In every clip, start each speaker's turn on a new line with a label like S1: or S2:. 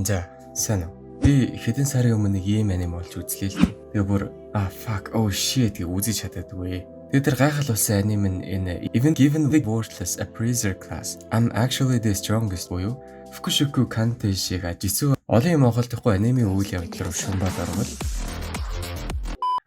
S1: За, сайн уу. Би хэдэн сарын өмнө нэг ийм аним олж үзлээ л. Тэгээ бүр fuck oh shit гэж үзэж чаддаггүй. Тэгээ тэр гайхал болсон аним нь энэ even given the worthless appraiser class I'm actually the strongest буюу Fukushiku Kante шиг жисүү олон юм олдохгүй анимын үйл явдал руу шумбал орвол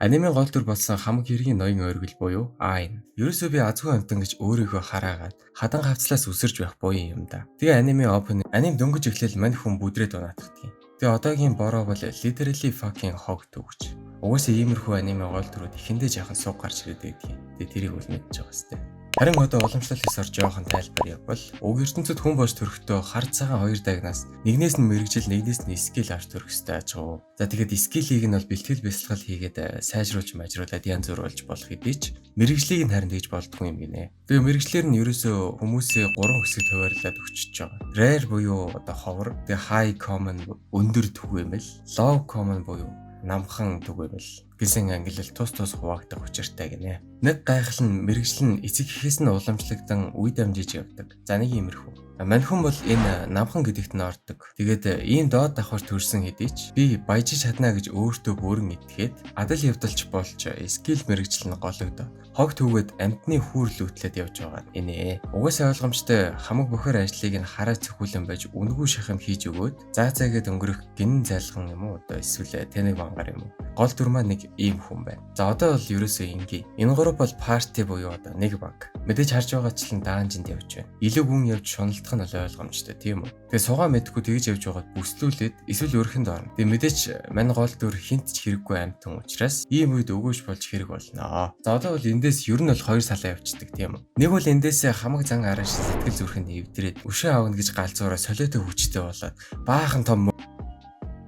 S1: анимын гол дүр болсон хамаг хэргийн ноён ойргол буюу Ain. Ерөөсөө би азгүй амтан гэж өөрийгөө хараагаад хадан хавцлаас үсэрж байх буян юм да. Тэгээ анимын open аним дөнгөж эхлээл мань хүн бүдрээд унаатгдгийг. Тэгээ одоогийн бороо бол literally fucking hog төгч. Угаасаа иймэрхүү анимын гол дүрүүд ихэндээ жаахан суг гарч ирээд байдгийг. Тэгээ тэрийг бол мэдж байгаа сте. Харин одоо уламжлалт ёсоор жоохон тайлбар явбал уг ертөнцид хүн болж төрөхдөө хар цагаан хоёр дагнаас нэгнээс нь мэрэгжил нэгнээс нь скил авч төрөх ёстой ажгүй. За тэгээд скиллийг нь бол бэлтгэл бясалгал хийгээд сайжруулж мажруулад янз бүр болж болох хэдий ч мэрэгжлийг нь харин тэгж болдгүй юм гинэ. Тэгээ мэрэгжлэр нь ерөөсөө хүмүүсээ 3 хэсэгт хуваарлаад өгчөж байгаа. Rare буюу одоо ховор, тэгээ high common өндөр түгээмэл, low common буюу намхан түгээмэл гэсэн ангилал тус хуваагдах учиртай гинэ. Нэг гайхал нь мэрэгжил нь эцэг эхээс нь уламжлагдан үе дамжиж явдаг. За нэг иймэрхүү. Мань хүн бол энэ намхан гэдэгт нь ордог. Тэгээд ийм доод давхар төрсэн хэдий ч би баяжиж чадна гэж өөртөө бүрэн итгээд адал явдалч болж скил мэрэгжил нь гологдоо. Хог төвгөд амтны хүүрл үтлээд явж байгаа энэ. Угаасаа ойлгомжтой хамаг бохор ажлыг нь хараа цөхүүлэн байж үнэгүй шахам хийж өгөөд заагээд өнгөрөх гинэн зайлхан юм уу одоо эсвэл тэнэг бангаар юм уу. Гол дүр маань нэг ийм хүн байна. За одоо бол ерөөсөө ингийн. Энэ гурав бол парти буюу одоо нэг банк. Мэдээж харж байгаачлан даанжинд явж байна. Илүү гүн явж шуналдах нь ойлгомжтой тийм үү. Тэгээ сугаа мэдхгүй тэгж явж байгаад бүслүүлээд эсвэл өрхөнд орно. Тэгээ мэдээч мань гол дүр хинт ч хэрэггүй амтан учраас ийм үед өгөөж болж хэрэг болно. За одоо бол эндээс ер нь бол 2 салаа явчихдаг тийм үү. Нэг бол эндээс хамаг зан араш сэтгэл зүрхэнд нэвдрээд өшөө аавна гэж галзуураа солиотой хүчтэй болоод баахан том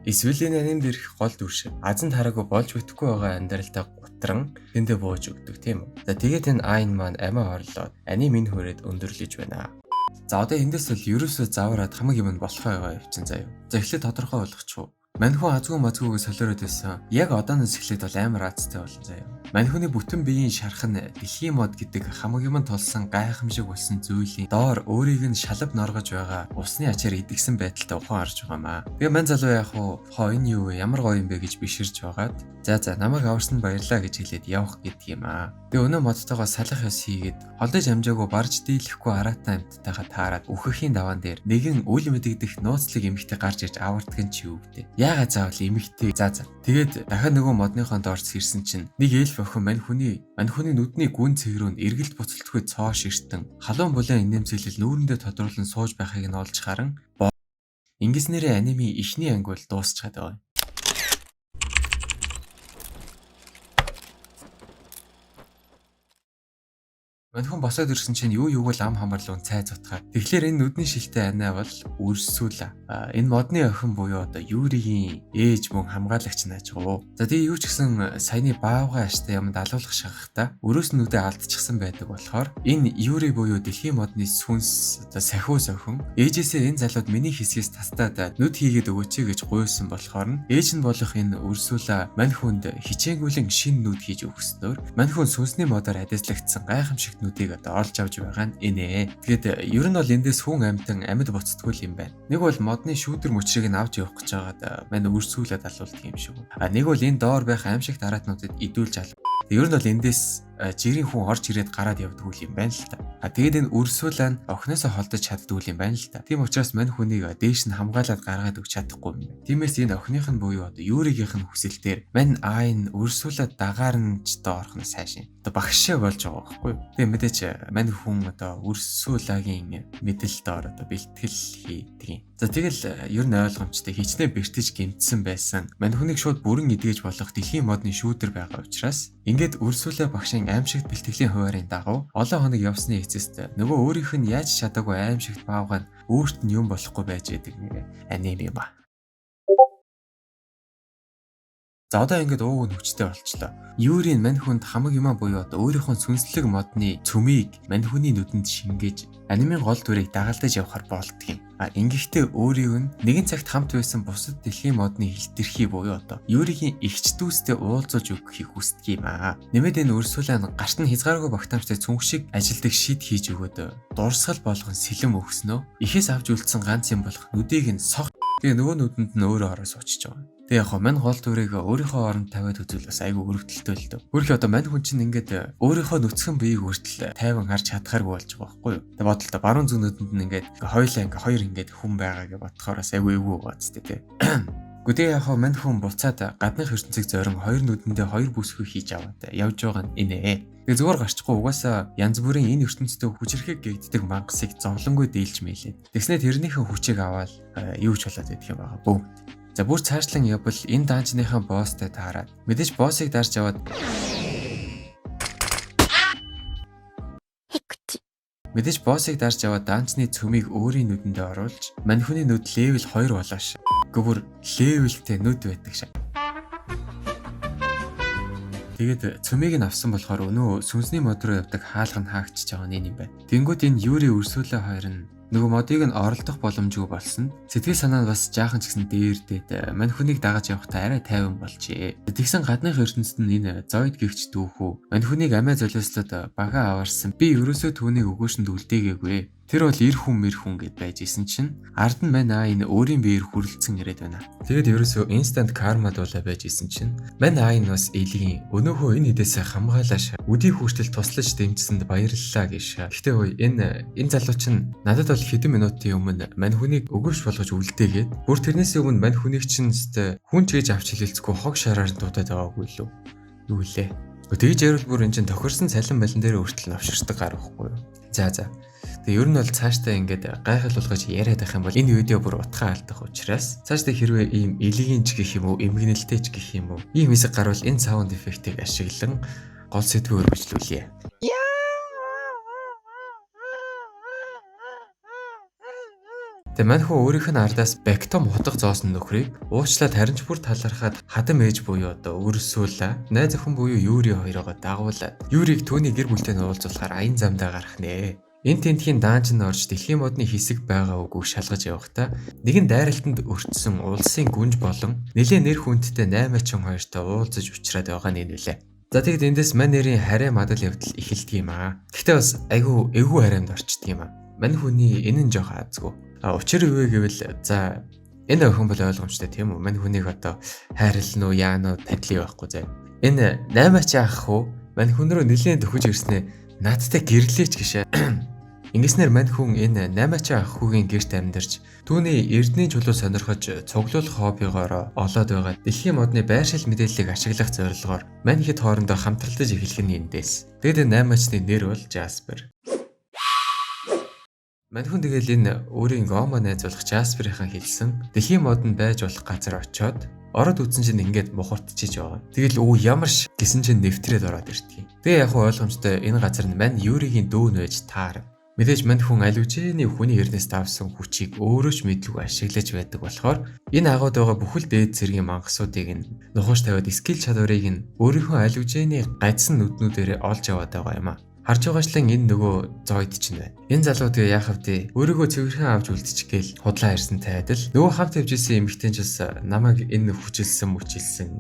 S1: эсвэл энэ аним дээрх гол дүр шиг азан тараагүй болж битгэхгүй байгаа амьдралтай гутран тэндээ бууж өгдөг тийм үү. За тэгээд энэ Ain маань амиа хорлоод аним энэ хүрээд өндөрлөж байна. За одоо эндээс бол ерөөсөө завраад хамаг юм болох байгаа явчин заяа. За эхлээд тодорхой болгочихв. Мань хүн азгүй мазгүйг солиороод байсан. Яг одооноос эхлээд бол амар азтай болно заяа. Мань хүний бүтэн биеийн шархан дэлхийн мод гэдэг хамаг юм толсон гайхамшиг болсон зүйлийн доор өөрийг нь шалав норгож байгаа усны ачаар идэгсэн байдалтай ухаан харж байгаамаа. Тэгээ мань залуу яах вэ? Энэ юу вэ? Ямар гоё юм бэ гэж биширж байгаад за намайг аварсанд баярлаа гэж хэлээд явах гэдэг юм аа. Тэгээ өнөө модтойгоо салах ёс хийгээд холдож амжаагүй барж дийлэхгүй аратаа амттайгаа таарад үхэхийн даваан дээр нэгэн үл мэдэгдэх нууцлаг эмэгтэй гарч ирж аварддаг нь чи юу гэдэг. Яагаад заавал эмэгтэй? За. Тэгээд дахиад нөгөө модныхоо доорч ирсэн чинь нэг эльф охин мань хүний нүдний гүн цэгрүүнд эргэлт буцалтгүй цоо ширтэн халуун булан инээмсэглэл нүүрэндээ тодруулан сууж байхыг нь олж харан ингэснээрээ анимын эхний анги бол дуусчихад байгаа. Мань хүн босоод ирсэн чинь юу юуг л ам хамарлуун цай зутгаад. Тэгэхээр энэ нүдний шилтэй анаа бол Урсула. Энэ модны охин буюу одоо Юригийн ээж мөн хамгаалагч наажгүй. За тэгээ юу ч гэсэн саяны баавга аштай юмд алуулах шахахта өрөөс нүдэ алдчихсан байдаг болохоор энэ Юри буюу дэлхийн модны сүнс одоо сахиус охин ээжээсээ энэ залууд миний хэсгээс тастаад нүд хийгээд өгөөч гэж гуйсан болохоор нь ээж нь болох энэ Урсула мань хүнд хичээнгүйлэн шин нүд хийж өгснөөр мань хүн сүнсний модоор адислагдсан гайхамшигт нүдийг одоо олж авч байгаа нь энэ. Тэгээд ер нь бол эндээс хүн амьтан амьд буцтгүй юм байна. Нэг бол модны шүүдэр мөчрийг нь авч явах гэж байгаад мань өрсүүлээд алуулдаг юм шиг. Нэг бол энэ доор байх аимшигт араатнуудад идүүлж ал. Ер нь бол эндээс жирийн хүн орж ирээд гараад явдаг юм байна л та. Тэгээд энэ Урсулаа охиноосоо холдож чаддаг юм байна л та. Тийм учраас мань хүнийг дээш нь хамгаалаад гаргаад өгч чадахгүй юм байна. Тиймээс энэ охиных нь буюу одоо Юригийнх нь хүсэлтээр мань Ain Урсулаа дагаар нь ч доорх нь сайшин. Одоо багшаа болж байгаа байхгүй юу? Тэгээ мэдээч мань хүн одоо Урсулагийн мэдэл доор одоо бэлтгэл хийдэг юм. За тэгэл ер нь ойлгомжтой хичнээн бэртэж гэмтсэн байсан. Мань хүнийг шууд бүрэн эдгэж болох дэлхийн модны шүүдэр байгаа учраас ингээд Урсула багшийн аимшигт бэлтгэлийн хуваарийн дагуу олон хоног явсны эцэст нөгөө өөрийнх нь яаж чадаагүй аимшигт баавгань өөрт нь юм болохгүй байж байдаг нэг аним юм ба. За одоо ингээд ууг нь хүчтэй болчлоо. Юрийн мань хүнд хамаг юмаа буюу одоо өөрийнхөө сүнслэг модны цөмийг мань хүний нүдэнд шингээж анимын гол дүрийг дагалдаж явахаар болдгийм. Ингэхдээ өөрийг нь нэгэн цагт хамт байсан бусад дэлхийн модны хилтэрхий буюу одоо Юригийн эгч дүүстэй уулзаж өгөхийг хүсдэг юм аа. Нэмээд энэ Урсулаа гарт нь хязгааргүй багтаамжтай цүнх шиг ажилдаг шид хийж өгөөд дурсгал болгон сэлэм өгснөө. Ихээс авч үлдсэн ганц юм болох нүдийг нь сох Тэгээ нөгөө нүдэнд нь өөрөө ороо суучиж байгаа. Тэгээ яг мань гол дүрийг өөрийнхөө оронд тавиад үзвэл бас айгүй өрөвдөлтөй л дөө. Хөрх одоо мань хүн чинь ингээд өөрийнхөө нүцгэн биеийг хүртэл тайван харж чадхааргүй болж байгаа байхгүй юу? Тэгээ бодлоо баруун зүүн нүдэнд нь ингээд хоёлаа ингээд хоёр ингээд хүн байгаа гэж бодохоор бас айгүй эвгүй байгаа ч тийм. Гэхдээ яг мань хүн буцаад гаднах ертөнцийг зорин хоёр нүдэндээ хоёр бүсгүй хийж аваад явж байгаа нь инээ. Тэгээ зүгээр гарчихгүй угаасаа янз бүрийн энэ ертөнцийн хүчрэхэг гэгддэг мангасыг зовлонгүй дийлж мэйлээ. Тэгснэ тэрнийхэн хүчийг аваад юу ч болоод идэх юм байгаа бөө. За бүр цаашлан явбал энэ даанчныхаа босстой таарад мэдээж боссыг дарж аваад даанчны цөмийг өөрийн нүдэндээ оруулж мань хүний нүд левел 2 болоош. Гүр левелтэй нүд байдаг шээ. Тэгээд цөмийг нь авсан болохоор өнөө сүнсний мод руу явдаг хаалга нь хаагдчихж байгаа юм байна. Тэнгүүд энэ Юри өрсөлөө хоёр нь нөгөө модыг нь оролдох боломжгүй болсон. Сэтгэл санаа нь бас жаахан ч гэсэн дээрдээд мань хүнийг дагаж явахдаа арай тайван болжээ. Тэгсэн гаднах ертөнцид нь энэ зоид гихч дүүхүү мань хүнийг амиа золиослоод бага аваарсан. Би ерөөсөө түүнийг өгөөшөнд үлдээгээгүй. Тэр бол ир хүн гэд байж исэн чинь ард нь мань энэ өөрийн биеэр хүрлцэн ирээд байна. Тэгэд ерөөсөө instant karma дуулаа байж исэн чинь мань энэ бас элийн өнөөхөө энэ хэдээсээ хамгаалааш үдий хүртэл туслаж дэмжсэнд баярлалаа гэж. Гэхдээ энэ залуу чинь надад бол хэдэн минутын өмнө мань хүнийг өгөөш болгож үлдээгээд бүр тэрнээс өмнө мань хүнийг чинь хүн ч гэж авч хэлэлцэхгүй хог шараар дуудаад байгаагүй лүү. Юу лээ. Тэгж ярил бүр эн чинь тохирсон цалин балан дээр өөртөл навширдаг гар байхгүй юу. За. Тэгээ ер нь бол цаашдаа ингээд гайхал болгож яриад байх юм бол энэ видео бүр утгаа алдах учраас цаашдаа хэрвээ ийм элегийн ч гэх юм уу, эмгэнэлтэй ч гэх юм уу, ийм хэсэг гарвал энэ саунд эффектийг ашиглан гол сэдвээр өргөжлүүлье. Тэгээ мань хүү өөрийнх нь ардаас бактом хутга зоосон нөхрийг уучлаад харин ч бүр талархаад хадам ээж буюу одоо өрсүүлээ. Найз охин буюу Юри хоёроо дагуулад Юрийг түүний гэр бүлтэй нь уулзуулахаар аян замдаа гарах нэ. Энэ тентхийн даанч нь орж дэлхийн модны хэсэг байгаа үгүйг шалгаж явахдаа нэгэн дайралтанд өртсөн улсын гүнж болон нэлээ нэр хүндтэй 8 ачин хоёртой уулзаж уулзраад байгаа нь нэлээ. За тэгэд эндээс мань нэрийн харай мадал явдал эхэлдэг юм аа. Гэхдээ бас айгүй эвгүй хараамд орчдөг юм аа. Мань хүний энэ нь жоох азгүй. Учир юу гэвэл за энэ охин бол ойлгомжтой тийм үү? Мань хүнийг одоо хайрлна уу, яана уу, тадлий байхгүй заа. Энэ 8 ачин ах уу? Мань хүн рүү нэлээд төхөж ирснээ наадтай гэрлээч гişэ. Ингэснээр мань хүн энэ 8 ачин ах хүүгийн гэрт амьдарч түүний эрдний чулуу сонирхож цуглуулах хоббигоор олоод байгаа дэлхийн модны байршил мэдээллийг ашиглах зорилгоор мань хэд хоорондоо хамтралдаж эхлэх нь эндээс. Тэгэд 8 ачны нэр бол Жаспер. Мань хүн тэгэл энэ өөрийн гомо найзуулах Жасперийнхан хэлсэн дэлхийн моднд байж болох газар очоод ороод үзсэн чинь ингээд мухартчиж байгаа. Тэгэл ямарш гэсэн чинь нэвтрээд ороод ирдэг. Тэгээ яг ойлгомжтой энэ газар нь мань Юригийн дүү нэж таар. Мэдээж мань хүн алужээний хүний эрдэнэс тавсан хүчийг өөрөө ч мэдлгүй ашиглаж байдаг болохоор энэ агууд байгаа бүхэл дээд зэргийн мангасуудыг нь нухаж тавиад скил чадварыг нь өөрийнхөө алужээний гайдсан нүднүүдээр олж аваад байгаа юм а. Харж байгаачлан энэ нөгөө зоид чинь байна. Энэ залуу тэгээ яахав тий өөрийгөө цэвэрхэн авч үлдчихгээл худлаа ирсэн тайдал нөгөө хамт явжсэн эмэгтэй ч бас намайг энэ хүчилсэн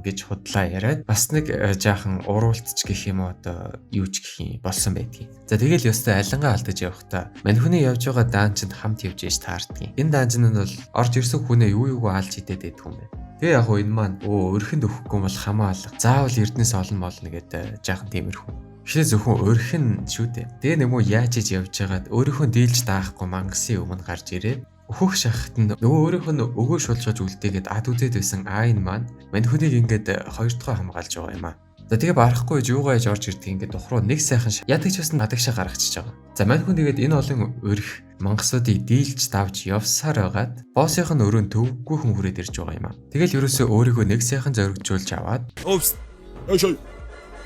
S1: гэж худлаа яриад бас нэг жаахан уруултч гэх юм уу одоо юу ч гэх юм болсон байдгийг. За тэгэл ёстой алингаа алдаж явахдаа мань хүний явж байгаа даанчинд хамт явж ээж таардгийг. Энэ даанчинд нь бол орж ирсэн хүнээ юу алж идээд байдг юм бэ. Тэгээ яг энэ маань өрхөнд өгөхгүй бол хамаа алга. Заавал эрдэнэс олон болно гэдэг жаахан тиймэрхүү. Шээ зөвхөн өрхөн шүү дээ. Тэгээ нэмүү яаж иж явж байгаад өөрийнхөө дийлж даахгүй мангасын өмнө гарч ирээд өөхөх шахахт нь нөгөө өөрийнх нь өгөөш шулжгаж үлдээгээд ад үзээд байсан айн маань мань хүнийг ингээд хоёр дахь хамгаалж байгаа юм аа. За тэгээ барахгүй юугаа иж орж ирдэг ингээд ухруу нэг сайхан ядагч бас надагшаа гаргачихж байгаа. За мань хүн тэгээд энэ олон өрх мангасуудыг дийлж давж явсаар байгаад боссынх нь өрөөнд төвгүйхэн хүрээд ирж байгаа юм аа. Тэгэл ерөөсөө өөрийгөө нэг сайхан зоригжуулж аваад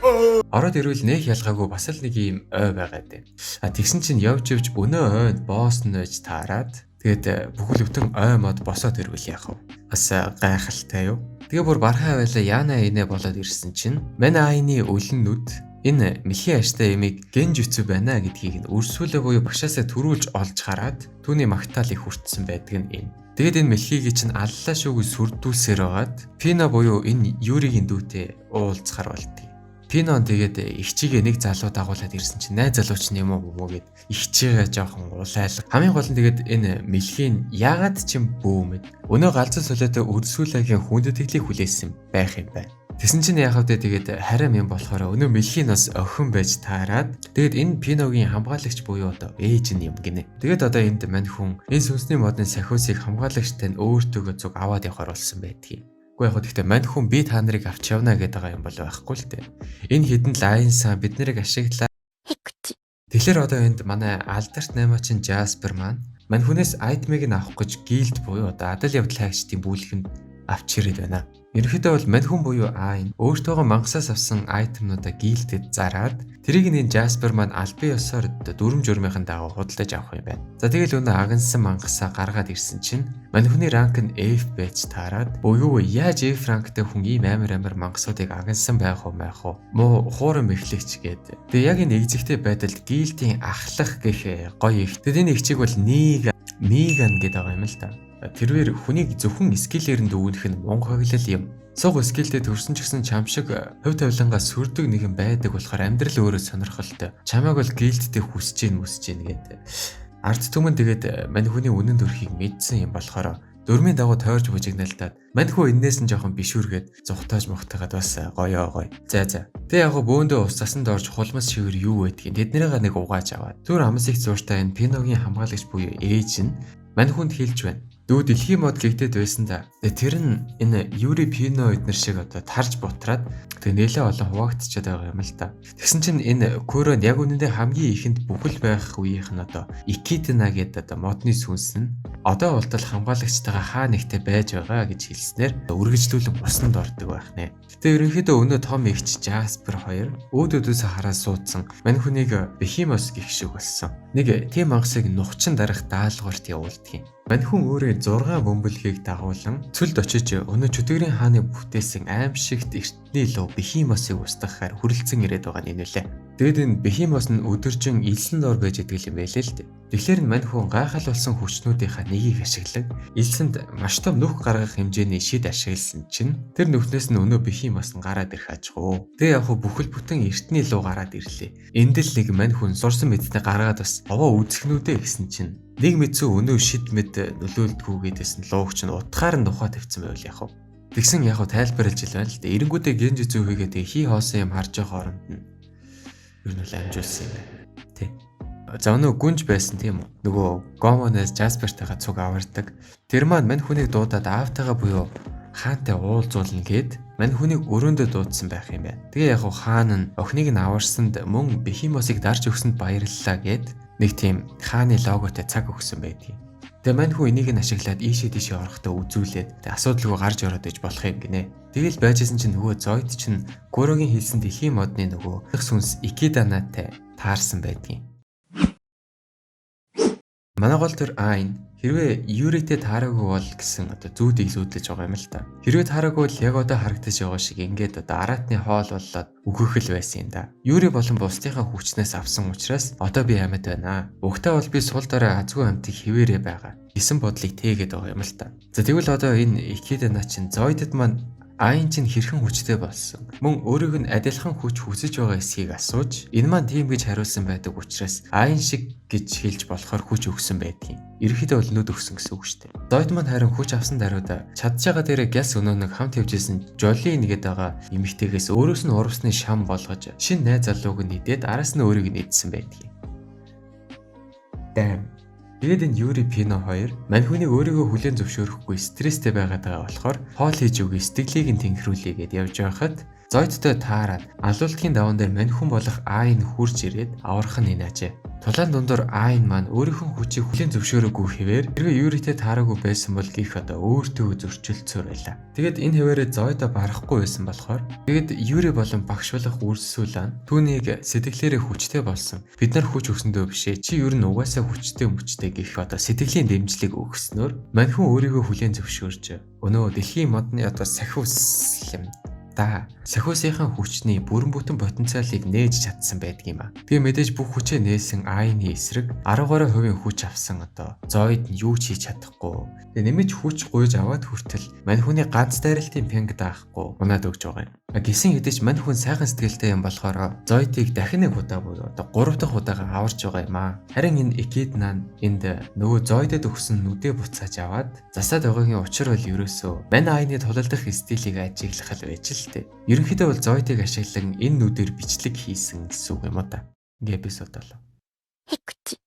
S1: ороод ирвэл нэг ялгаагүй бас л нэг юм ой байгаад байна. Тэгсэн чинь явж өнөө ойд босс нэж таарад тэгээд бүхэл бүтэн ой мод босоод ирвэл яах вэ? Бас гайхалтай юу? Тэгээ бүр бархаа байлаа яана инэ болоод ирсэн чинь мань айны өлөн нүд энэ мэлхийн аштай ямиг генжүцүү байна гэдгийг нь өрсүүлээ буюу багшаасаа төрүүлж олж хараад түүний магтаалыг хүртсэн байдаг нь энэ. Тэгэд энэ мэлхийг чинь аллаа шүүг сүрдүүлсээр байгаад Пина буюу энэ Юригийн дүүтэй уулзахаар болдгийг. Пинон тэгээд ихчигээ нэг залуу дагуулад ирсэн чинь найз залууч юм уу гэд ихчигээ жоохон улайлах. Хамгийн гол нь тэгээд энэ мэлхийн ягаад ч юм бөөмөд өнөө галзуу солиотой өрсүүлэгийн хүндэт тэглийг хүлээсэн байх юм байна. Тэсэн чинь яах вэ тэгээд харим юм болохоор өнөө мэлхийн бас охин байж таарад тэгээд энэ Пиногийн хамгаалагч буюу одоо ээж нь юм гинэ. Тэгээд одоо энд мань хүн энэ сүнсний модны сахиусыг хамгаалагчтай нь өөртөөгөө зүг аваад явахаар болсон байдгийг. Гэхдээ яг гэхдээ мань хүн би та нарыг авч явна гэдэг байгаа юм бол байхгүй л дээ. Энэ хідэн лайнсаа бид нарыг ашиглаа. Тэгэхээр одоо энд манай алдарт наймаачин Жаспер маань мань хүнээс айтмыг нь авах гэж гилд буюу одоо адал явдал хайгчдын бүлэхэнд авч ирээд байна. Ерөнхийдөө бол мань хүн буюу Айн өөртөөгөө мангасаас авсан айтемнуудаа гилдэд зараад тэрийг энэ Жаспер маань албан ёсоор дүрм журмынхаа дагуу худалдаж авах юм байна. За тэгэл өнөө агнсан мангасаа гаргаад ирсэн чинь мань хүний ранк нь F байж таарад буюу яаж F ранктай хүн ийм амар мангасуудыг агнсан байх уу муу хуурам эхлэгч гээд. Тэгээ яг энэ экзэгтэй байдалд гилдийн ахлах гэх гоё их. Тэгээд энэ ихчиг бол Миган гэдэг байгаа юм л та. Тэрвэр хүнийг зөвхөн скиллээр нь дүүнэх нь мунга хаглал юм. Суг скиллтэй төрсөн ч гэсэн чам шиг хувь тавилангаа сүрдэг нэгэн байдаг болохоор амьдрал өөрөө сонирхолтой. Чамайг бол гилдтэй хүсэж гин гэдэг. Ард түмэн тэгээд мань хүний үнэн төрхийг мэдсэн юм болохоор дөрмийн дагуу тойрж бужигналтаад мань хүн энээс нь жоохон бишүүргээд зүхтааж мохтагаад бас гоё. За. Тэг яг бөөндөө ус цасанд орж хулмас шивэр юу байдгийг тэднэрийг нэг угааж аваад түр амс их зууртай энэ Пиногийн хамгаалагч буюу ээж нь мань хүнд хэлж байна. Дүү дэлхийн мод гэгдээд байсан да. Тэр нь энэ Юри Пино эднэр шиг одоо тарж бутраад тэг нэлээ олон хуваагдчихад байгаа юм л та. Тэгсэн чинь энэ Курон яг үнэндээ хамгийн ихэнд бүхэл байх үеийнх нь одоо Икидна гэдэг одоо модны сүнс нь одоо болтол хамгаалагчтайгаа хаа нэгтэй байж байгаа гэж хэлснээр үргэлжлүүлэн усанд ордог байх нэ. Тэгээ ерөнхийдөө өнөө том ихч Жаспер хоёр өөдөөдөөсөө хараад суудсан мань хүнийг Бехимос гэх шиг болсон. Нэг тийм мангасыг нухчин дарах даалгаварт явуулдаг юм. Мань хүн өөрөө 6 бөмбөлгийг дагуулan цөлд очиж өнөө чөтгөрийн хааны бүтээсэн аимшигт эртний луу Бехимосыг устгахаар хүрэлцэн ирээд байгаа юм нэлээ. Тэгэд энэ Бехимос нь өдөржин элсэн дор байж идэг юм байлээ л дээ. Тэгэхээр мань хүн гайхал болсон хүчнүүдийнхаа нэгийг ашиглаг элсэнд маш том нүх гаргах хэмжээний шид ашигласан чинь тэр нүхнээс нь өнөө Бехимос нь гараад ирэх ажгүй. Тэгээ яг бүхэл бүтэн эртний луу гараад ирлээ. Энд л нэг мань хүн сурсан мэдтэй гаргаад бас овоо үзэхнүүдээ гэсэн чинь нэг мэдсэн өнөө шид мэд нөлөөлдгүүгээдээс нь луугч нь утгаар нь тухай тавьсан байвал яг. Тэгсэн яг тайлбарлаж ил байна л дээ. Эренгүүдээ генж зүүхийгээ тэг хий хоосон юм харж байгаа хооронд нь ер нь л амжуулсан юм байна. Тэ. За өнөө гүнж байсан тийм үү? Нөгөө Гомонес Жаспертайгаа цуг авардаг. Тэр маань мань хүнийг дуудаад аавтайгаа буюу хаантай уулзуулна гэд мань хүнийг өрөөндөө дуудсан байх юм байна. Тэгээ яг хаан нь охиныг нь аварсанд мөн Бехимосыг дарж өгсөнд баярлалаа гэд нэг тийм хааны логотой цаг өгсөн байдгийг. Тэгээ мань хүн энийг нь ашиглаад ийшээ тийшээ орохдоо үзүүлээд асуудалгүй гарч ороод иж болох юм гинэ. Тэгэл байжсэн чинь нөгөө Зойд чинь Горогийн хэлсэн дэлхийн модны нөгөө сүнс Икиданатай таарсан байдгийг. Манай гол төр Айн хэрвээ Юритэй таараагүй бол гэсэн одоо зүүдийг зүүдлэж байгаа юм л та. Хэрвээ таараагүй бол яг одоо харагдаж байгаа шиг ингээд одоо араатны хоол болоод өгөх л байсан юм да. Юри болон бусдынхаа хүчнээс авсан учраас одоо би амьд байна. Угтаа бол би сул дараа азгүй амтыг хിവэрэ байгаа. Гэсэн бодлыг тээгээд байгаа юм л та. За тэгвэл одоо энэ Икидана чинь Зойдд маань Айн чинь хэрхэн хүчтэй болсон. Мөн өөрийг нь адилхан хүч хүсэж байгаа эсхийг асууж, энэ маань тийм гэж хариулсан байдаг учраас Айн шиг гэж хэлж болохоор хүч өгсөн байдгийг. Ерөнхийдөө бол нүд өгсөн гэсэн үг шүү дээ. Зойд маань харин хүч авсан даруйда чадж байгаа дээрээ гяс өнөө нэг хамт явжсэн Жолин нэгэд байгаа эмэгтэйгээс өөрөөс нь урвсны шам болгож шинэ найз залууг нь идээд араас нь өөрийг нь идсэн байдгийг. Дэм. Тэгээд энэ Юри Пино хоёр мань хүнийг өөрийгөө хүлээн зөвшөөрөхгүй стресстэй байгаад байгаа болохоор хоол хийж өгье сэтгэлийг нь тэнхрүүлээ гэд явж байхад Зойдтой таарад алуултгийн даван дээр мань хүн болох Айн хурж ирээд аврах нь инаажээ. Тулаан дундор Айн маань өөрийнхөө хүчийг хүлээн зөвшөөрөөгүй хэвээр хэрвээ Юритэй таараагүй байсан бол гих одоо өөртөө зөрчилдсөөр байлаа. Тэгэд энэ хэвээрээ Зойдо барахгүй байсан болохоор тэгэд Юри болон багш болох Үрсүлан түүнийг сэтгэлээрээ хүчтэй болсон. Бид нар хүч өгсөндөө бишээ. Чи ер нь угаасаа хүчтэй гих одоо сэтгэлийн дэмжлэг өгснөөр мань хүн өөрийгөө хүлээн зөвшөөрж өнөө дэлхийн модны одоо сахиус юм сахиусынхаа хүчний бүрэн бүтэн потенциалыг нээж чадсан байдаг юм а. Тэгээ мэдээж бүх хүчээ нээсэн Айны эсрэг 10% хүч авсан одоо Зойд нь юу ч хийж чадахгүй. Тэгээ нэмэж хүч гуйж аваад хүртэл мань хүний ганц дайралтын пянг даахгүй унаад өгж байгаа юм. Гисэн хэдий ч мань хүн сайхан сэтгэлтэй юм болохоор Зойтыг дахин нэг удаа буюу одоо 3 дахь удаага аварж байгаа юм аа. Харин энэ Экидна энд нөгөө Зойдод өгсөн нүдээ буцааж аваад засаад байгаагийн учир бол ерөөсөө мань аайны тулалдах стилийг ажиглах л байж л тээ. Ерөнхийдөө бол Зойтыг ашиглан энэ нүдээр бичлэг хийсэн гэсэн үг юм уу та. Ингээ эпизод болов.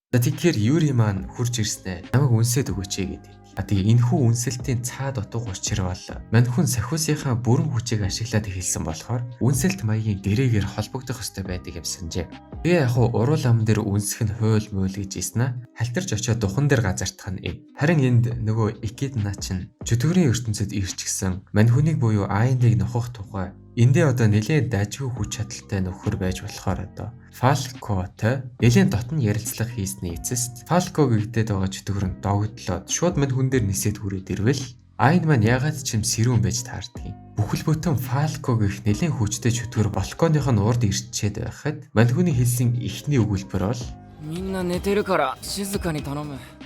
S1: Тэгэхээр Юри маань хурж ирснээр намайг үнсээд өгөөч гэдэг. Тэгээ энэхүү үнсэлтийн цаад утга учир бол мань хүн сахиусынхаа бүрэн хүчийг ашиглаад хэлсэн болохоор үнсэлт маягийн гэрээгээр холбогдох ёстой байдаг юм санджээ. Тэгээ яг уруул ам дээр үнсэх нь хуйл муйл гэж ийснэ. Халтарч очиод духан дээр газартах нь. Харин энд нөгөө Экидна чинь чөтгөрийн ертөнцид ирчихсэн мань хүнийг буюу Айныг нохох тухай эндээ одоо нэлээд дайжгүй хүч чадалтай нөхөр байж болохоор одоо Фалкотой нэлээд дотн ярилцлага хийсний эцэст Фалко гэгдээд байгаа чөтгөр нь догтлоод шууд мань хүн дээр нисээд хүрээд ирвэл Айн маань ягаад ч юм сэрүүн байж таардгийг. Бүхэл бүтэн Фалко гэх нэлээд хүчтэй чөтгөр балконых нь урд ирчээд байхад мань хүний хэлсэн эхний өгүүлбэр бол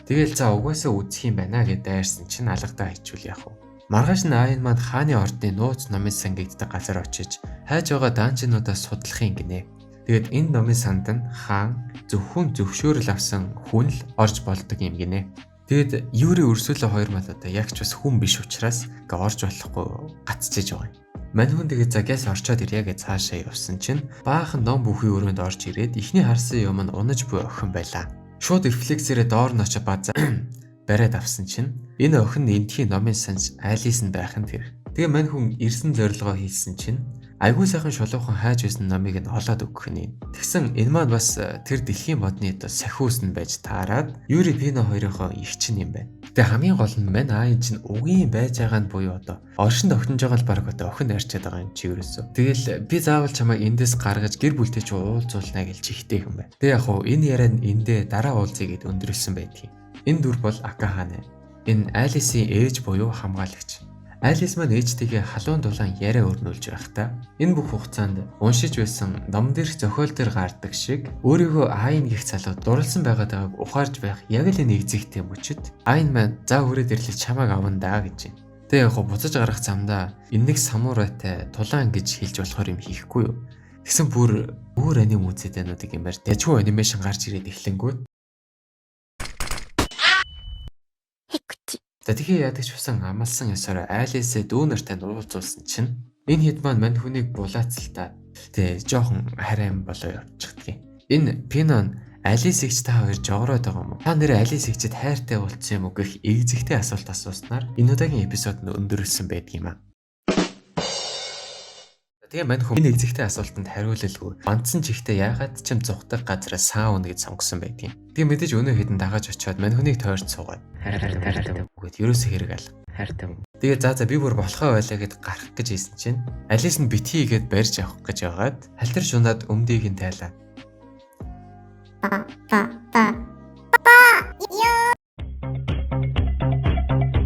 S1: тэгэл за угаасаа үзэх юм байна гэд дайрсан чинь алгадаа хичүүл яах вэ? Маргааш нь Айн маань хааны ордны нууц номын сангигддаг газар очиж хайж байгаа данжинуудаас судлахын гинэ. Тэгээд энэ номын санд нь хаан зөвхөн зөвшөөрөл авсан хүн л орж болдог юм гинэ. Тэгэд Юри өрсөлөө хоёр мал одоо яг ч бас хүн биш учраас орж болохгүй гацчихэж байгаа юм. Мань хүн тэгээд загаас орчоод ирье гэж цаашаа явсан чинь баахан ном бүхий өрөөнд орж ирээд ихний харсан юм нь унаж буй охин байлаа. Шууд рефлексээрээ доор нь очиж базаа бариад авсан чинь энэ охин энтхийн номын санж айлис нь байх нь тэр. Тэгээ мань хүн ирсэн зорилгоо хийсэн чинь айгүй сайхан шулуухан хайж байсан номыг нь олоод өгөх нь. Тэгсэн энэ маань бас тэр дэлхийн модны одоо сахиус нь байж таарад Юри Пино хоёрынхоо их чинь юм байна. Тэгээ хамгийн гол нь мань Айн чинь угийн байж байгаа нь буюу одоо оршинд огтнож байгаа л баг одоо охин арчаад байгаа юм чи ерөөсөө. Тэгэл би заавал чамайг эндээс гаргаж гэр бүлтэй чи уулзуулнаа гэж чихтэй юм байна. Тэгээ яг хуу энэ яриа нь эндээ дараа уулзъя гэд өндөрлсөн байдгийг. Энэ дүр бол Акахане. Энэ Алисын ээж буюу хамгаалагч. Алис маань ээжтэйгээ халуун дулаан яриа өрнүүлж байхдаа энэ бүх хугацаанд уншиж байсан ном дээрх зохиол дээр гардаг шиг өөрийгөө Айн гих залуу дурлсан байгааг ухаарж байх яг л энэ эзэгтэй мөчөд Айн маань за хүрээд ирлээ чамайг аван даа гэж юм. Тэгээ яг буцаж гарах замдаа энэ нэг самурайтай тулаан гэж хэлж болохоор юм хийхгүй юу. Тэгсэн бүр аним үзэдэнүүдийг юмар дайжгүй анимашн гарч ирээд эхлэнгүүт тэгэхээр ядагч усан амлсан ёсоор Алисээ дүү нартай уулзуулсан чинь энэ хэд маань мань хүнийг булаацалтаа жоохон харайм болоо явчихдаг. Энэ Пинон Алисэгч та хоёр жогороод байгаа юм уу? Та нэр Алисэгчэд хайртай болцсон юм уу гэх эгзэгтэй асуулт асууснаар энэ удаагийн эпизод нь өндөрлсөн байдаг юм аа. Тэгээ мань хүн энэ эгзэгтэй асуултанд хариулалгүй бандсан чихтэй яагаад ч юм зүхдэг газараа саун гэж сонгосон байдгийг. Тэгээ мэдээж өнөө хэдэн дагаж очиод мань хүнийг тойрч суугаад үгээд ерөөсөө хэрэг алга. Хайртай. Тэгээ за би бүр болохоо байлаа гэд гарах гэж хэлсэн чинь Алис нь битгий гэд барьж авах гэж байгаад халтар шунаад өмдийг нь тайлаа.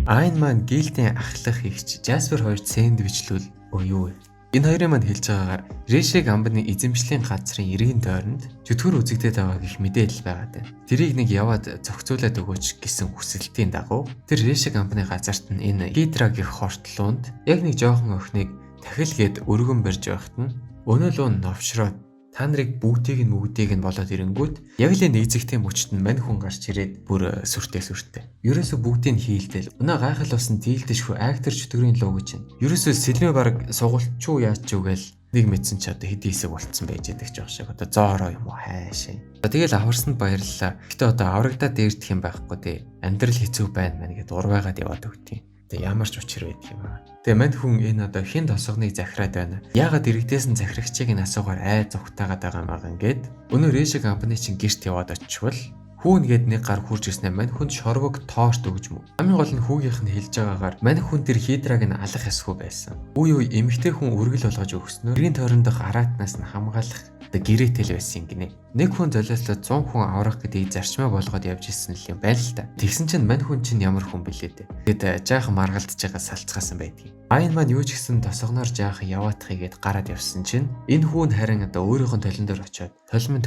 S1: Айн маань гилдийн ахлах ихч Жаспер хоёр сэндвичлүүл юу вэ? Энэ хоёрын маань хэлж байгаагаар Решиг амбны эзэмшлийн газрын иргэн тойронд чөтгөр үзэгдээд байгаа гэх мэдээлэл байгаа даа. Тэрийг нэг яваад зохицуулаад өгөөч гэсэн хүсэлтийн дагуу тэр Решиг амбны газарт нь энэ Гидра гэх хортлоонд яг нэг жоохон охиныг тахилгээд өргөн барьж байхад нь өнөөлөө новшроод та нарыг бүгдийг нь болоод ирэнгүүт яг л нэгзэгтэй мөчт нь мань хүн гарч ирээд бүр сүртэй. Ерөөсө бүгдийг нь хийлдэл. Өнөө гайхал басан дийлдэшгүй актер чөтгөрийн лого чинь. Ерөөсө сэлмээ баг сугалтчуу яаж ч үгээл нэг мэдсэн ч одоо хэдий хэсэг болцсон байж байдаг ч байх шиг. Одоо зоороо юм уу хайшаа. Тэгэл аварсанд баярлалаа. Гэтэ одоо аврагдаад дээрдэх юм байхгүй дээ. Амьдрал хэцүү байна мэн гэд урваагаад яваад өгдөө. Тэгээ ямар ч учир байдаг юм аа. Тэгээ мань хүн энэ одоо хин тосгоныг захираад байна. Яагаад иргэдээс нь захирагчийг нь асуугаар зүгтаагаад байгаа юм аа ингээд. Өнөө Решиг амбны чинь гэрт яваад очивол хүүн гээд нэг гар хурж ирснээр мань хүнд шорвог тоорт өгж мө. Хамгийн гол нь хүүгийнх нь хэлж байгаагаар мань хүн тэр хидраг нь алах эсгүй байсан. Үе эмэгтэй хүн үргэл болгож өгснөөр гэрийн тойрондох араатнаас нь хамгаалах гэрээтэл байсан гинэ. Нэг хүн золиослоод 100 хүн аврах гэдэг зарчмаа болгоод явж ирсэн л юм байл л та. Тэгсэн чинь мань хүн чинь ямар хүн бэлээ дээ. Тэгэд жаахан маргалдж байгаа салцгаасан байдгийг. Айн маань юу ч гэсэн тосгоноор жаахан яваадахыгээд гараад явсан чинь энэ хүн харин одоо өөрийнхөө толон дээр очиод толмын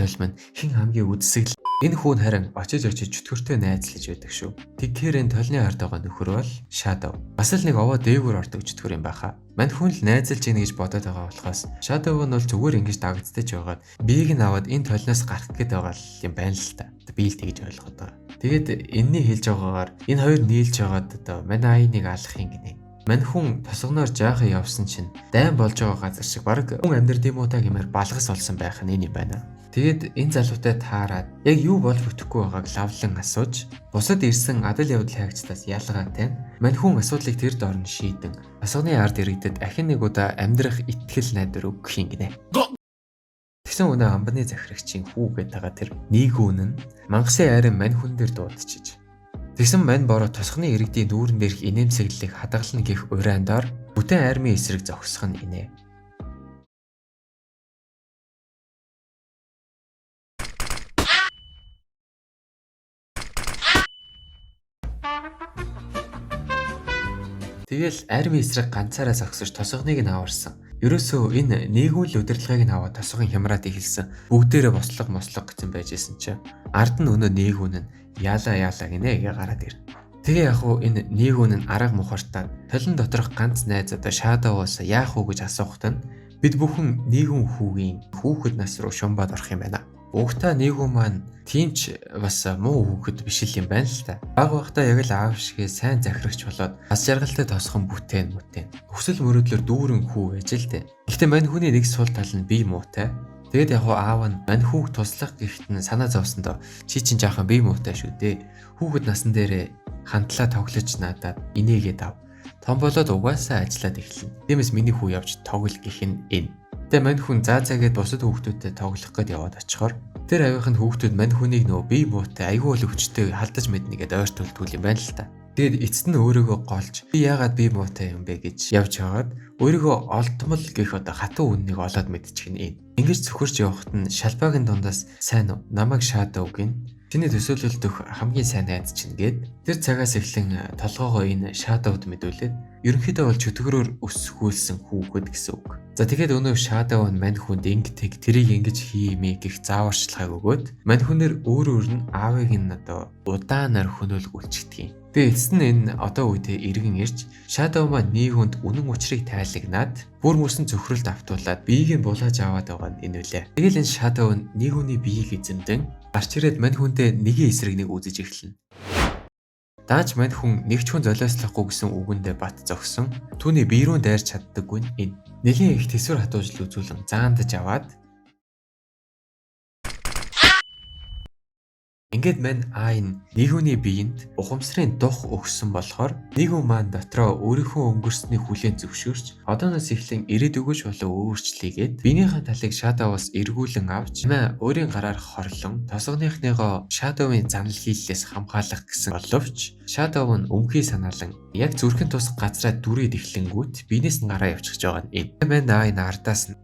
S1: хин хамгийн үдсэг
S2: Энэ хүн харин очиж чөтгөртэй найзлаж байдаг шүү. Тэгэхээр энэ толны ард байгаа нөхөр бол Shadow. Бас л нэг овоо дээгүүр ордог чөтгөр юм байхаа. Мань хүн л найзалж ийн гэж бодоод байгаа болохоос Shadow нь бол зүгээр ингэж дагагдаж байгаад биеийг нь аваад энэ толноос гарах гээд байгаа юм байна л та. Би л тэгж ойлгоод байгаа. Тэгээд энэний хэлж байгаагаар энэ хоёр нийлж байгаад одоо мань аяныг алах юм гинэ. Мань хүн тосгоноор жаахан явсан чинь дайн болж байгаа газар шиг баг хүн амьдрд юм уу та гэмээр балгас олсон байх нь энэ юм байна. Тэгэд энэ залуутай таарад яг юу болж бүтэхгүй байгааг лавлан асууж бусад ирсэн адал явдал хайгчдаас ялгаатай мань хүн асуудлыг тэр дорн шийдэн асууны ард иргэдэд ахин нэг удаа амьдрах итгэл найдвар өгөх юм гинэ. Тэгсэн өнөө амбаны захирагчийн хүүгээд байгаа тэр нийгүүн нь мангасын айрын мань хүн дээр дуудчихж. Тэгсэн мань бороо тосгоны иргэдийн дүүрэн дээрх инээмсэглэлийг хадгална гэх урайндаар бүтэн армийн эсрэг зогсох нь инэ. Тэгэл армийн эсрэг ганцаараа зогсож тосгоныг нь аварсан. Ерөөсөө энэ нийгүүл удирдлагыг нь аваад тосгон хямраад ихэлсэн. Бүгдээрээ бослог гэсэн байж исэн чинь ард нь өнөө нийгүүн нь яалаа гинэ гээ гараад ир. Тэгээ яг уу энэ нийгүүн нь арга мухартаад толон доторх ганц найз одоо Shadow-оос яах уу гэж асуухад нь бид бүхэн нийгүүн хүүгийн хүүхэд нас руу шумбаад орох юм байна. Угтаа нийгүүн маань тиймч бас муу хүүхэд биш юм байна л та. Баг багтаа яг л аав шигээ сайн захирагч болоод ас жаргалтай тосхон бүтээн. Өсөл мөрөдлөөр дүүрэн хүү байж л дээ. Гэхдээ мань хүний нэг сул тал нь бие муутай. Тэгэд яг аав нь мань хүүг туслах гэхэд нь санаа зовсондоо чи чинь жаахан бие муутай шүү дээ. Хүүхэд насан дээрээ хандлаа тоглож надад инээгээд ав. Том болоод угаасаа ажиллаад эхэлнэ. Тиймээс миний хүү явж тоглол гэх нь энэ. Тэгээ мань хүн заагээд бусад хүүхдүүдтэй тоглох гээд яваад очихоор тэр авийнх нь хүүхдүүд мань хүнийг нөө бие муутай айгүй л өвчтөй халдаж мэднэгээд ойртуултгүй юм байна л та. Тэгэд эцэст нь өөрийгөө голж би яагаад бие муутай юм бэ гэж явж хагаад өөрийгөө олдмол гэх одоо хатуу үннийг олоод мэдчих нь энэ. Ингэж зөвхөрч явахад нь шалбаагийн дундаас сайн уу намайг Shadow гин чиний төсөөлөлд өгөх хамгийн сайн найз чинь гээд тэр цагаас эхлэн толгоогоо энэ Shadow-д мэдүүлээд ерөнхийдөө бол чөтгөрөөр өсгүүлсэн хүүхэд гэсэн үг. За тэгээд өнөө Shadow нь мань хүнд ингэдэг тэрийг ингэж хиймээ гэх зааварчилгааг өгөөд мань хүнээр өөр нь аавыг нь одоо удаанаар хөнөөлгүүлчихдэг юм. Тэгээ эцэст нь энэ одоо үедээ иргэн ирж Shadow маань нийгүнд үнэн учрыг тайлагнаад бүр мөсөн цөхрөлд автуулаад биеийг нь булааж аваад байгаа нь энэ үлээ. Тэгэл энэ Shadow нь нийгүүний биеийг эзэмдэн гарч ирээд мань хүнтэй нэгэн эсрэг нэг үзэж эхэлнэ. Дааж мань хүн нэг ч хүн золиослохгүй гэсэн үгэндээ бат зогсон. Түүний бие рүү дайрч чаддаггүй нь энэ. Нэгэн их төсвөр хатуужл үзүүлэн заандаж аваад ингээд мань айн нийгүүний биеинд ухамсарын дух өгсөн болохоор нийгүүн маань дотроо өөрийнхөө өнгөрсний хүлээн зөвшөөрч одооноос эхлэн ирээд өгөж болоо өөрчлөгээд биенийхээ талыг Shadow-оос эргүүлэн авч өөрийн гараар хорлон тосгоныхныгоо Shadow-ын занал хийллээс хамгаалах гэсэн боловч Shadow нь өмхий санаалан яг зүрхэн тус газраа дүрээд эхлэнгүүт биенээс нь гараа явчихж байгаа нь энэ. Мань айн ардаас нь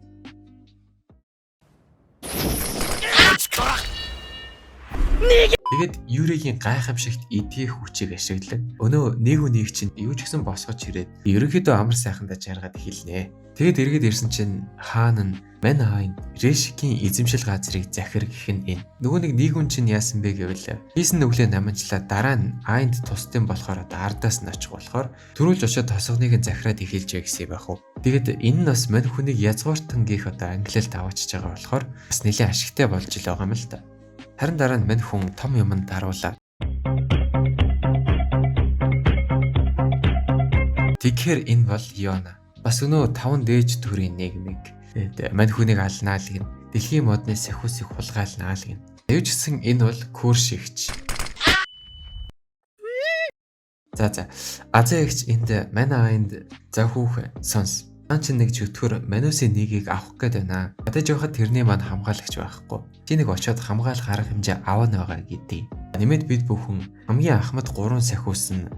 S2: тэгээд Юригийн гайхамшигт эдгэх хүчийг ашиглан өнөө нэг чинь юу ч гэсэн босгож ирээд ерөнхийдөө амар сайхандаа жаргаад эхэлнэ. Тэгэд эргээд ирсэн чинь хаан нь мань айн Решикийн эзэмшил газрыг захир гэх нь энэ. Нөгөө нэг нийгүн чинь яасан бэ гэвэл хийсэн нүглээ намжлаа дараа нь айнд тусдсан болохоор одоо ардаас нь очих болохоор төрүүлж очиод тосгоныг нь захираад эхэлжээ гэсэн байх уу. Тэгэд энэ нь бас мань хүнийг язгууртан гих одоо англиэлд аваачиж байгаа болохоор бас нэлээд ашигтай болж ил байгаа юм л та. Харин дараа нь мань хүн том юмд харуулаа. Тэгэхээр энэ бол Йона. Бас өнөө 5 дээж төрийн нийгмийг мань хүнийг алнаалгэн дэлхийн модны сахиусыг хулгайлнаалгэн. Аюучсан энэ бол Куршигч. За Азаагч энд мань айнд за хүүх сонс. Ан чи нэг чөтгөр Манусын нэгийг авах гээд байна. Ядаж явахад тэрний маань хамгаалагч байхгүй. Чи нэг очиод хамгаалах арга хэмжээ аваа байгаа гэдэг. Нэмээд бид бүхэн хамгийн анхмад 3 сахиус нь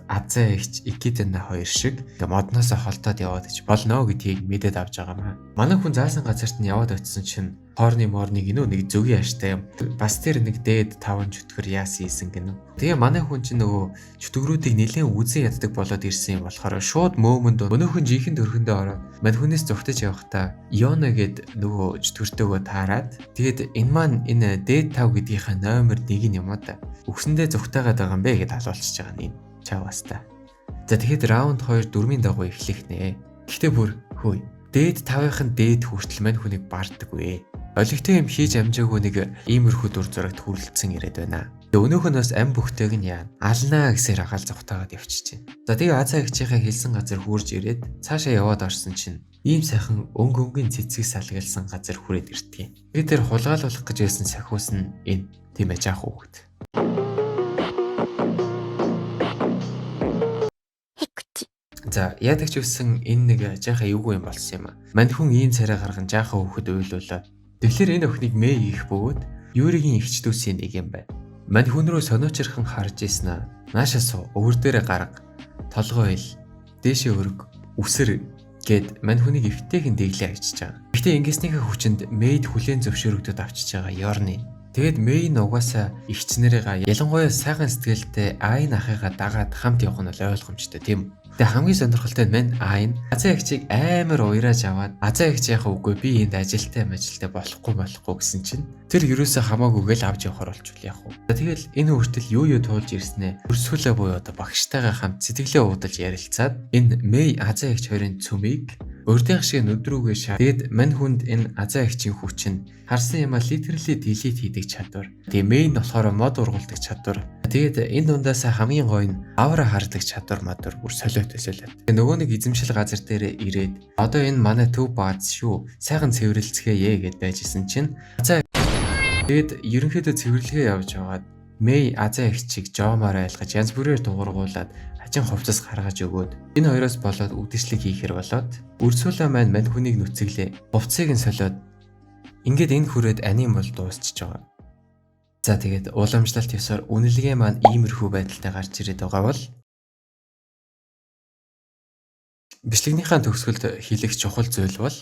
S2: Азаа эгч Икидана 2 шиг модноос холдоод яваад гэж болно гэдгийг мэдээд авч байгаа маа. Манай хүн заасан газарт нь яваад очисон чинь хоорны моорны гинөө нэг зөвгийн аштай бас тэр нэг дээд 5 чөтгөр яасан ийсэн гинөө. Тэгээ манай хүн чинь нөгөө чөтгөрүүдийг нэлээд үзэн яддаг болоод ирсэн юм болохоор шууд мөөмөнд өнөөхөн жинхэнэ төрхөндөө ороод мань хүнээс зүгтэж явахдаа Иона гэд нөгөө чөтгөртөөгөө таарад тэгээд энэ маань энэ дээд 5 гэдгийнхаа номер 1 юм аа да. Үгсэндээ зүгтаагаад байгаа юм бэ гэд халуулчихж байгаа нь чаваас та. За тэгэхэд раунд 2 4-ийн дагуу эхлэх нэ. Гэхдээ бүр хөөе. Дээд 5-ын дээд хүртэл мань хүнийг бардаггүй. Олигтой юм хийж амжаагүй нэг иймэрхүү дүр зурагт хүрэлцэн ирээд байна. Өнөөх нь бас ам бүхтэйг нь яа. Алнаа гэсээр агаал зүгтаагаад явчихжээ. За тэгээ Азаа эгчийнхээ хэлсэн газар хурж ирээд цаашаа яваад орсон чинь ийм сайхан өнгөнгийн цэцгийг салгилсан газар хүрээд иртгий. Тэгээд тэр хулгайлуулах гэж байсан сахиус нь энэ тийм ээ жаах хүүхэд. За яадаг ч үсэн энэ нэг жаахан эвгүй юм болсон юм а. Мань хүн ийм царай гарган жаахан хүүхэд уйлуулаад тэгэхээр энэ охиныг мэй хийх бөгөөд Юригийн эгч дүүсийн нэг юм байна. Мань хүн рүү сониучирхан харж ийсэн аа. Наашаа суу, өвөр дээрээ гарга. Толгой ил, дээшээ өрг, үсэр гэд мань хүнийг эвтэйхэн дэглээ ажиж байгаа. Гэхдээ ингэснийхээ хүчинд Мэйд хүлээн зөвшөөрөгдөд авчиж байгаа Yorny. Тэгэд Мэй нугасаа эгчнэрийгээ ялангуяа сайхан сэтгэлтэй Айн ахыгаа дагаад хамт явах нь ойлгомжтой тийм үү? Тэгээ хамгийн сонирхолтой нь мань Айн Азаа эгчийг амар уйрааж аваад Азаа эгч яхаа үгүй би энд ажилтай болохгүй гэсэн чинь тэр ерөөсөө хамаагүйгээл авч явахаар болчихвол яах вэ? Тэгэл энэ хүртэл юу туулж ирснээ өрсөлөө буюу одоо багштайгаа хамт сэтгэлээ уудалж ярилцаад энэ Мэй Азаа эгч хоёрын цөмийг урдынх шиг нүдрүүгээ шаа. Тэгэд мань хүнд энэ Азаа эгчийн хүч нь харсан юмаа literally delete хийдэг чадвар. Тэгээ Мэй нь болохоор мод ургуулдаг чадвар. Тэгээд энэ дундаас хамгийн гоё нь авра хардаг чадвар мадвар бүр солиотой. Тэгээ нөгөө нэг эзэмшил газар дээр ирээд одоо энэ манай төв баац шүү. Сайхан цэвэрлцгээе гэд байжсэн чинь Азаа тэгэд ерөнхийдөө цэвэрлэгээ явж байгаад Мэй Азаа эгчийг жоомоор айлгаж янз бүрээр дуургуулад хажин хувцас гаргаж өгөөд энэ хоёроос болоод үдшилэг хийхэр болоод үрсүүлээ мань хүнийг нүцэглээ. Хувцсыг нь солиод ингээд энэ хүрээд аним бол дуусчихж байгаа. За тэгээд уламжлалт ёсоор үнэлгээ маань иймэрхүү байдалтай гарч ирээд байгаа бол бичлэгнийхаа төгсгөлд хэлэх чухал зүйл бол